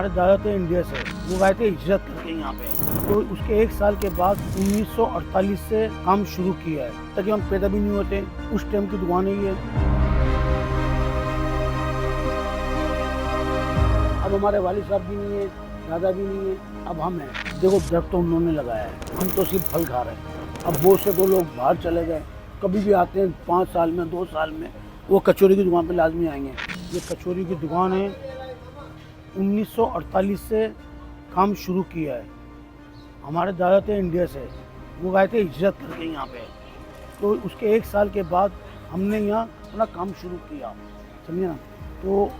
हमारे दादा थे इंडिया से, वो गए थे हिजरत करके यहाँ पे। तो उसके 1 साल के बाद 1948 से काम शुरू किया है, ताकि हम पैदा भी नहीं होते। उस टाइम की दुकान है ये। अब हमारे वालिद साहब भी नहीं है, दादा भी नहीं है, अब हम हैं। देखो दरख्त तो उन्होंने लगाया है, हम तो सिर्फ फल खा रहे हैं। अब बहुत से तो लोग बाहर चले गए, कभी भी आते हैं 5 साल में 2 साल में वो कचौरी की दुकान पे लाजमी आएंगे। ये कचौरी की दुकान है, 1948 से काम शुरू किया है। हमारे दादा थे इंडिया से, वो गए थे हिजरत करके यहाँ पे। तो उसके 1 साल के बाद हमने यहाँ अपना काम शुरू किया, समझे ना। तो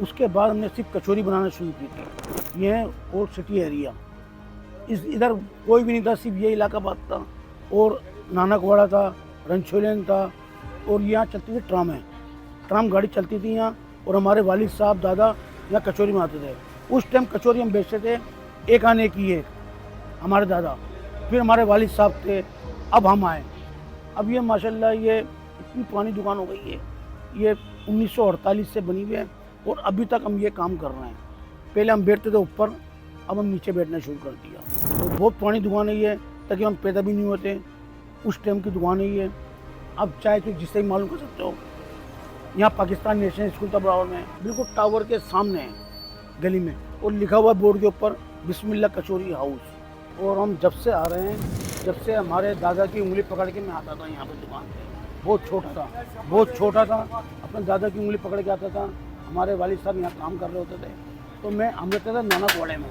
उसके बाद हमने सिर्फ कचौरी बनाना शुरू की थी। ये है ओल्ड सिटी एरिया, इधर कोई भी नहीं था, सिर्फ ये इलाका बात था। और नानकवाड़ा था, रंछोलियन था, और यहाँ चलती थी ट्राम गाड़ी चलती थी यहाँ। और हमारे वालिद साहब दादा यहाँ कचौरी बनाते थे। उस टाइम कचौरी हम बेचते थे एक आने की एक, हमारे दादा, फिर हमारे वालिद साहब थे, अब हम आए। अब ये माशाल्लाह ये इतनी पुरानी दुकान हो गई है, ये 1948 से बनी हुई है और अभी तक हम ये काम कर रहे हैं। पहले हम बैठते थे ऊपर, अब हम नीचे बैठना शुरू कर दिया। तो बहुत पुरानी दुकान है ये, ताकि हम पैदा भी नहीं होते। उस टाइम की दुकान है ये। अब चाहे तो जिससे ही मालूम कर सकते हो, यहाँ पाकिस्तान नेशनल स्कूल था बराबर में, बिल्कुल टावर के सामने है गली में, और लिखा हुआ बोर्ड के ऊपर बिस्मिल्लाह कचौरी हाउस। और हम जब से आ रहे हैं, जब से हमारे दादा की उंगली पकड़ के मैं आता था यहाँ पर दुकान पे। बहुत छोटा था, अपने दादा की उंगली पकड़ के आता था। हमारे वालिद साहब यहाँ काम कर रहे होते थे, तो हम रहते थे नानकवाड़े में।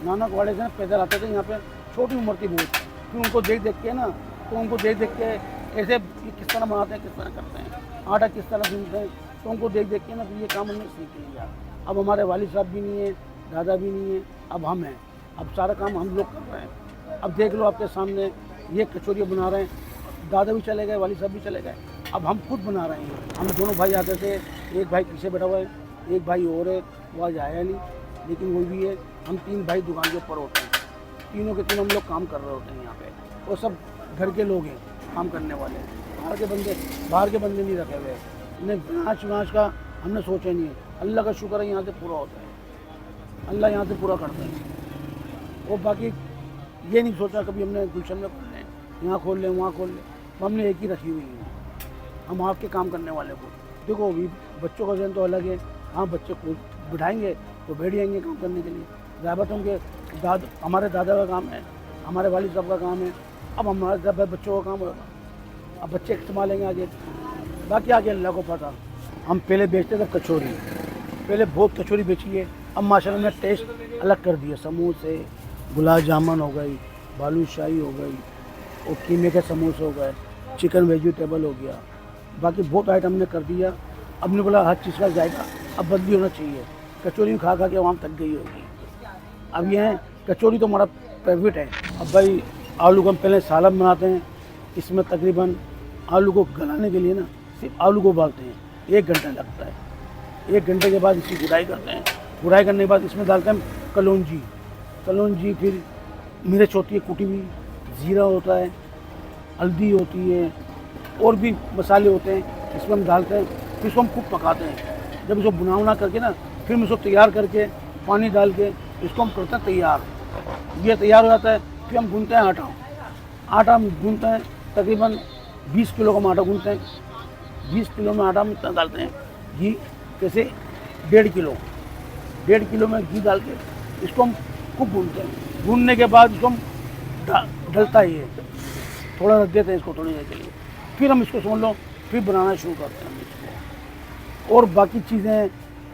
नानकवाड़े से पैदल आते थे यहाँ पे, छोटी उम्र थी बहुत। फिर उनको देख के ना, तो उनको देख के ऐसे किस तरह बनाते हैं, किस तरह करते हैं, आटा किस तरह गूंथते हैं, तो उनको देख के ना फिर ये काम हमने सीख लिया। अब हमारे वालिद साहब भी नहीं है, दादा भी नहीं है, अब हम हैं। अब सारा काम हम लोग कर रहे हैं। अब देख लो आपके सामने ये कचौरी बना रहे हैं, दादा भी चले गए, वालिद साहब भी चले गए, अब हम खुद बना रहे हैं। हम दोनों भाई आते थे, एक भाई पीछे बैठा हुआ है, एक भाई और है, वो आज आया नहीं, लेकिन वो भी है। हम 3 भाई दुकान के ऊपर होते हैं, तीनों के तीनों हम लोग काम कर रहे होते हैं यहाँ पे। और सब घर के लोग हैं काम करने वाले, बाहर के बंदे नहीं रखे हुए। इन्हें ब्रांच का हमने सोचा नहीं है। अल्लाह का शुक्र है यहाँ से पूरा होता है, अल्लाह यहाँ से पूरा करते हैं। और बाकी ये नहीं सोचा कभी हमने गुलशन में खोल लें, यहाँ खोल लें, वहाँ खोल लें, हमने एक ही रखी हुई है। हम आपके काम करने वाले को देखो, अभी बच्चों का जहन तो अलग है। हाँ, बच्चे को बिठाएंगे तो बैठ जाएंगे काम करने के लिए। ज़्यादातर उनके हमारे दादा का काम है, हमारे वालिद साहब का काम है, अब हमारे बच्चों का काम होगा। अब बच्चे संभालेंगे आगे, बाकी आगे अल्लाह को पता। हम पहले बेचते थे कचौरी, पहले बहुत कचौरी बेची है। अब माशाल्लाह ने टेस्ट अलग कर दिया। समोसे, गुलाब जामुन हो गई, बालूशाही हो गई, और कीमे के समोसे हो गए, चिकन वेजिटेबल हो गया, बाकी बहुत आइटम ने कर दिया। अब ने बोला हर चीज़ का जायका अब बदली होना चाहिए। कचौरी खा के आवाम थक गई होगी। अब ये है, कचौरी तो हमारा फेवरेट है। अब भाई आलू को हम पहले सालन बनाते हैं, इसमें तकरीबन आलू को गलाने के लिए ना सिर्फ आलू को उबालते हैं, 1 घंटा लगता है। 1 घंटे के बाद इसकी गुड़ाई करते हैं। गुड़ाई करने के बाद इसमें डालते हैं कलौंजी, फिर मिर्च होती है कुटी हुई, ज़ीरा होता है, हल्दी होती है, और भी मसाले होते हैं, इसमें हम डालते हैं। फिर इसको हम खूब पकाते हैं। जब इसको बुना करके ना, फिर हम इसको तैयार करके पानी डाल के इसको हम करते हैं तैयार। ये तैयार हो जाता है, फिर हम गूंथते हैं आटा हम गूंथते हैं। तकरीबन 20 किलो का हम आटा गूंथते हैं। 20 किलो में आटा हम इतना डालते हैं, घी जैसे 1.5 किलो में घी डाल के इसको हम खूब भूनते हैं। भूनने के बाद इसको हम डलता ही है, थोड़ा रख देते हैं इसको थोड़ी देर के लिए, फिर हम इसको समझ लो फिर बनाना शुरू करते हैं इसको। और बाकी चीज़ें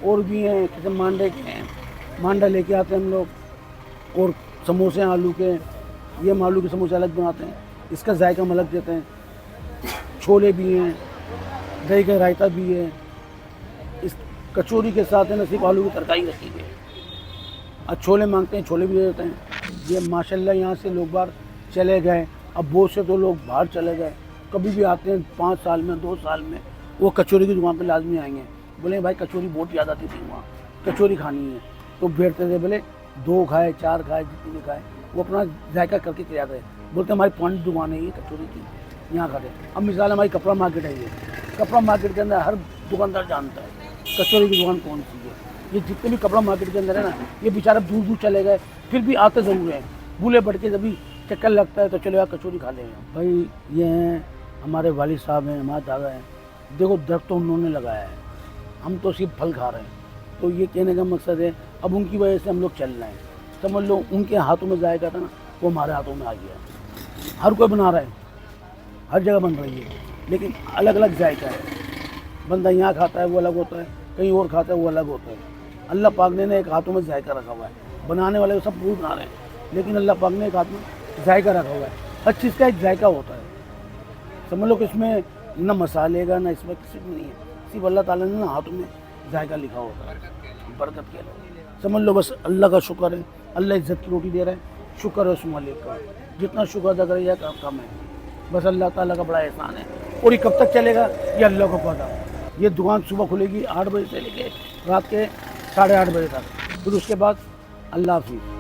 और भी हैं, जैसे मांडे के हैं, मांडा लेके आते हैं हम लोग, और समोसे आलू के, ये हम आलू के समोसे अलग बनाते हैं, इसका जायका हम अलग देते हैं। छोले भी हैं, दही का रायता भी है। इस कचौरी के साथ है ना सिर्फ आलू की तरकारी रखी है। अब छोले मांगते हैं, छोले भी दे देते हैं। ये माशाल्लाह यहाँ से लोग बाहर चले गए, अब बहुत से तो लोग बाहर चले गए, कभी भी आते हैं 5 साल में 2 साल में वो कचौरी की दुकान पे लाजमी आएंगे। बोले भाई कचौरी बहुत याद आती थी, वहाँ कचौरी खानी है, तो बैठते थे। बोले 2 खाए 4 खाए जितनी भी खाए, वो अपना जायका करके चले जाते हैं। बोलते हमारी पुरानी दुकान है ये कचौरी की, यहाँ खाते। अब मिसाल हमारी कपड़ा मार्केट है, ये कपड़ा मार्केट के अंदर हर दुकानदार जानता है कचौरी की दुकान कौन सी है। ये जितने भी कपड़ा मार्केट के अंदर है ना, ये बेचारा दूर दूर चले गए, फिर भी आते ज़रूर हैं। भूले बढ़ के जब भी चक्कर लगता है तो चलो यार कचौरी खा लेंगे। भाई ये हैं हमारे वालिद साहब हैं, हमारे दादा हैं, देखो दरख्त तो उन्होंने लगाया है, हम तो सिर्फ फल खा रहे हैं। तो ये कहने का मकसद है अब उनकी वजह से हम लोग चल रहे हैं। समझ लो उनके हाथों में जायका था ना, वो हमारे हाथों में आ गया। हर कोई बना रहा है, हर जगह बन रही है, लेकिन अलग अलग जायका है। बंदा यहाँ खाता है वो अलग होता है, कहीं और खाता है वो अलग होता है। अल्लाह पाक ने एक हाथों में जायका रखा हुआ है, बनाने वाले सब बहुत बना रहे हैं, लेकिन अल्लाह पाक ने एक हाथ में जायका रखा हुआ है। हर चीज़ का एक जायका होता है। समझ लो कि इसमें ना मसाले का ना इसमें किसी में नहीं है, सिर्फ अल्लाह ताला ने ना हाथों में जायका लिखा होता है, बरकत के लिए। समझ लो बस अल्लाह का शुक्र है, अल्लाह इज़्ज़त की रोटी दे रहा है, शुक्र है उस मालिक का। जितना शुक्र अदा करेगा कम है, बस अल्लाह ताला का बड़ा एहसान है। और ये कब तक चलेगा ये अल्लाह को पता। ये दुकान सुबह खुलेगी 8 बजे से लेके रात के 8:30 बजे तक, फिर उसके बाद अल्लाह हाफ़िज़।